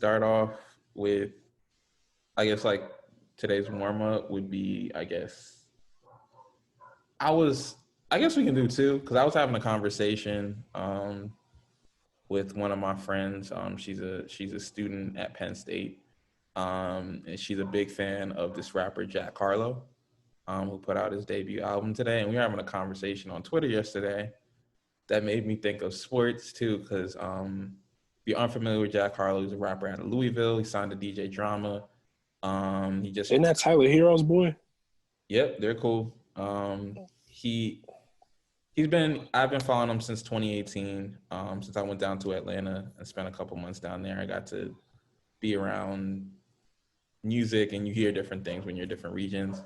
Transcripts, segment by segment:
start off with, I guess, like today's warm up would be, I was, I guess we can do two because I was having a conversation with one of my friends. She's a student at Penn State, and she's a big fan of this rapper Jack Harlow, who put out his debut album today. And we were having a conversation on Twitter yesterday that made me think of sports too, because if you're unfamiliar with Jack Harlow, he's a rapper out of Louisville. He signed to DJ Drama. He just Isn't that Tyler Hero's boy? Yep, they're cool. He I've been following him since 2018. Since I went down to Atlanta and spent a couple months down there, I got to be around music, and you hear different things when you're in different regions.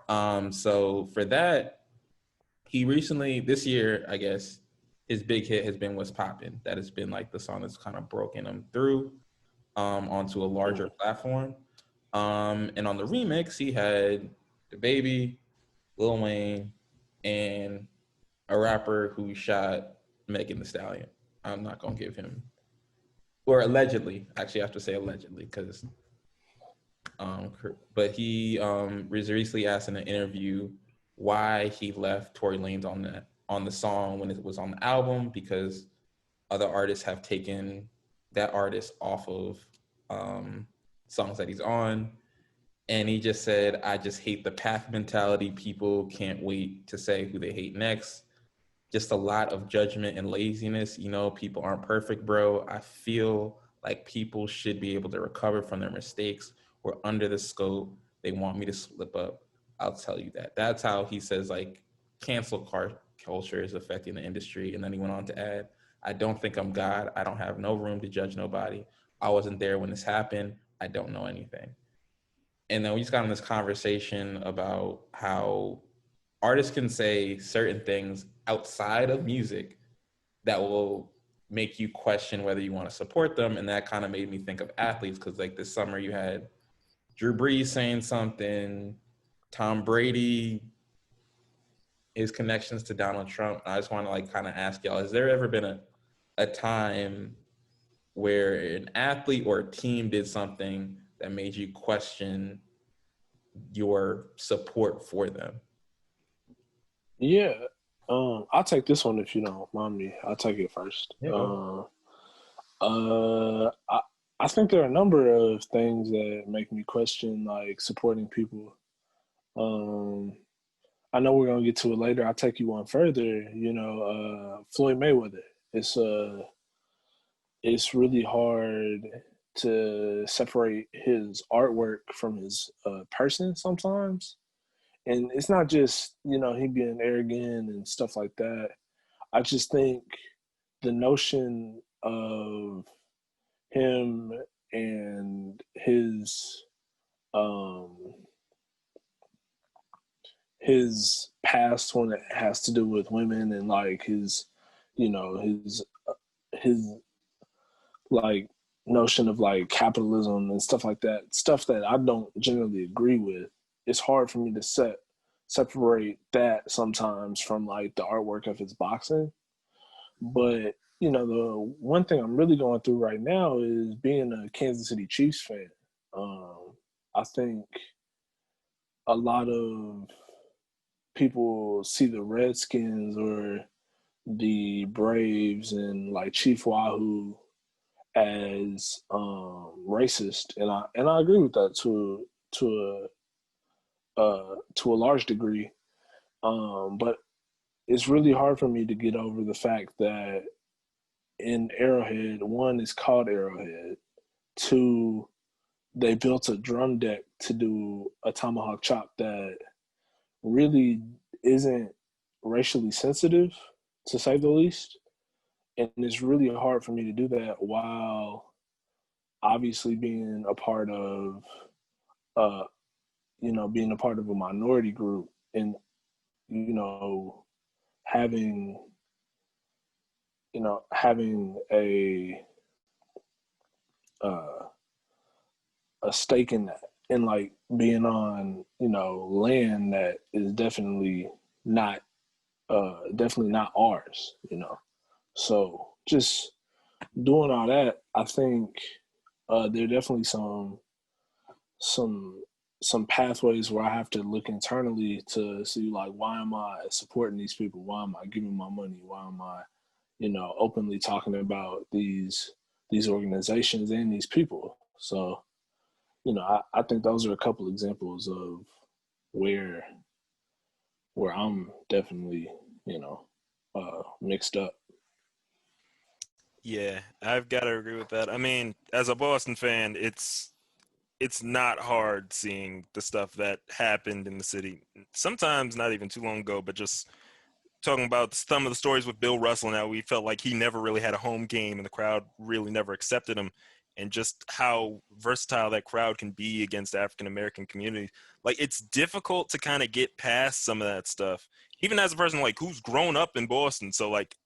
So for that, he recently this year, I guess, his big hit has been What's Poppin'. That has been like the song that's kind of broken him through onto a larger platform. And on the remix, he had the Baby, Lil Wayne, and a rapper who shot Megan Thee Stallion. I'm not gonna give him, or allegedly. Actually, I have to say allegedly because, but he was recently asked in an interview why he left Tory Lanez on the song when it was on the album, because other artists have taken that artist off of songs that he's on. And he just said, I just hate the path mentality. People can't wait to say who they hate next. Just a lot of judgment and laziness. You know, people aren't perfect, bro. I feel like people should be able to recover from their mistakes. We're under the scope. They want me to slip up. I'll tell you that. That's how he says, like, cancel culture is affecting the industry. And then he went on to add, I don't think I'm God. I don't have no room to judge nobody. I wasn't there when this happened. I don't know anything. And then we just got in this conversation about how artists can say certain things outside of music that will make you question whether you want to support them. And that kind of made me think of athletes, because like this summer you had Drew Brees saying something, Tom Brady, his connections to Donald Trump. I just want to like kind of ask y'all, has there ever been a time where an athlete or a team did something that made you question your support for them? Yeah. I'll take this one if you don't mind me. I'll take it first. Yeah. I think there are a number of things that make me question like supporting people. I know we're gonna get to it later. I'll take you one further. Floyd Mayweather. It's really hard to separate his artwork from his person sometimes. And it's not just, he being arrogant and stuff like that. I just think the notion of him and his past when it has to do with women and like his like notion of like capitalism and stuff like that, stuff that I don't generally agree with. It's hard for me to separate that sometimes from like the artwork of his boxing. But the one thing I'm really going through right now is being a Kansas City Chiefs fan. I think a lot of people see the Redskins or the Braves and like Chief Wahoo as racist, and I agree with that to a large degree. But it's really hard for me to get over the fact that in Arrowhead, one, it's called Arrowhead. Two, they built a drum deck to do a tomahawk chop that really isn't racially sensitive, to say the least. And it's really hard for me to do that while obviously being a part of, being a part of a minority group and, having a stake in that, and like being on land that is definitely not ours. So just doing all that, I think There are definitely some some pathways where I have to look internally to see like why am I supporting these people? Why am I giving my money? Why am I, openly talking about these organizations and these people? So, I think those are a couple examples of where where I'm definitely, mixed up. Yeah, I've got to agree with that. I mean, as a Boston fan, it's not hard seeing the stuff that happened in the city. Sometimes not even too long ago, but just talking about some of the stories with Bill Russell and how we felt like he never really had a home game and the crowd really never accepted him, and just how versatile that crowd can be against African American communities. Like it's difficult to kind of get past some of that stuff, even as a person like who's grown up in Boston. So like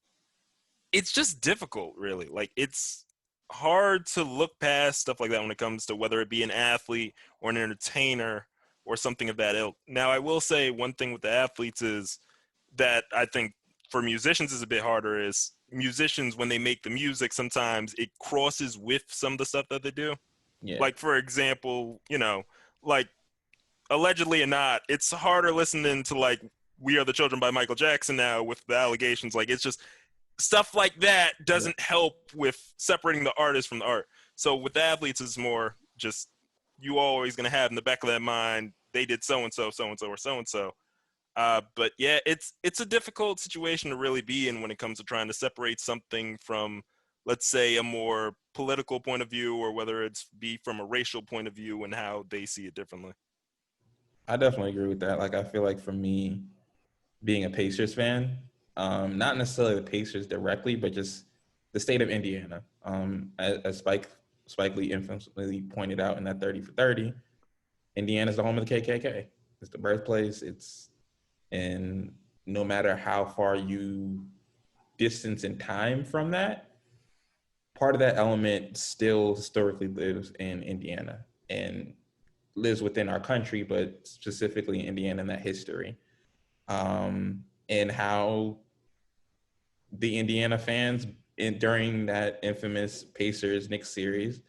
it's just difficult, really. Like it's hard to look past stuff like that when it comes to whether it be an athlete or an entertainer or something of that ilk. Now, I will say one thing with the athletes is that I think for musicians is a bit harder is musicians when they make the music sometimes it crosses with some of the stuff that they do. Yeah. Like for example, like allegedly or not, it's harder listening to like We Are the Children by Michael Jackson now with the allegations. Like it's just stuff like that Yeah. doesn't help with separating the artist from the art. So with the athletes, it's more just you always going to have in the back of that mind they did so and so, so and so, or so and so. But yeah, it's a difficult situation to really be in when it comes to trying to separate something from, let's say, a more political point of view, or whether it's be from a racial point of view and how they see it differently. I definitely agree with that. Like I feel like for me, being a Pacers fan, not necessarily the Pacers directly, but just the state of Indiana. As Spike Lee infamously pointed out in that 30 for 30, Indiana is the home of the KKK. It's the birthplace. And no matter how far you distance in time from that, part of that element still historically lives in Indiana and lives within our country, but specifically in Indiana and that history. And how the Indiana fans during that infamous Pacers Knicks series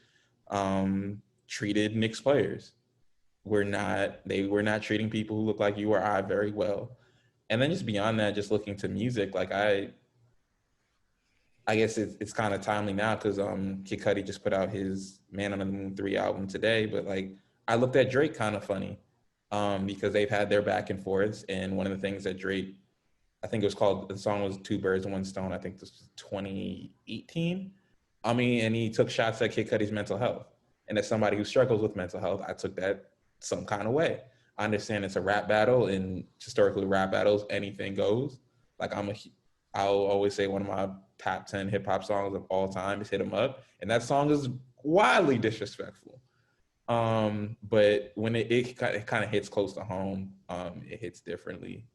treated Knicks players. They were not treating people who look like you or I very well. And then just beyond that, just looking to music, like I guess it's kind of timely now because Kid Cudi just put out his Man on the Moon 3 album today. But like I looked at Drake kind of funny because they've had their back and forths. And one of the things that Drake, I think it was called, the song was Two Birds and One Stone. I think this was 2018. I mean, and he took shots at Kid Cudi's mental health. And as somebody who struggles with mental health, I took that some kind of way. I understand it's a rap battle, and historically, rap battles, anything goes. Like I'll always say one of my top 10 hip hop songs of all time is "Hit 'Em Up," and that song is wildly disrespectful. But when it kind of hits close to home, it hits differently.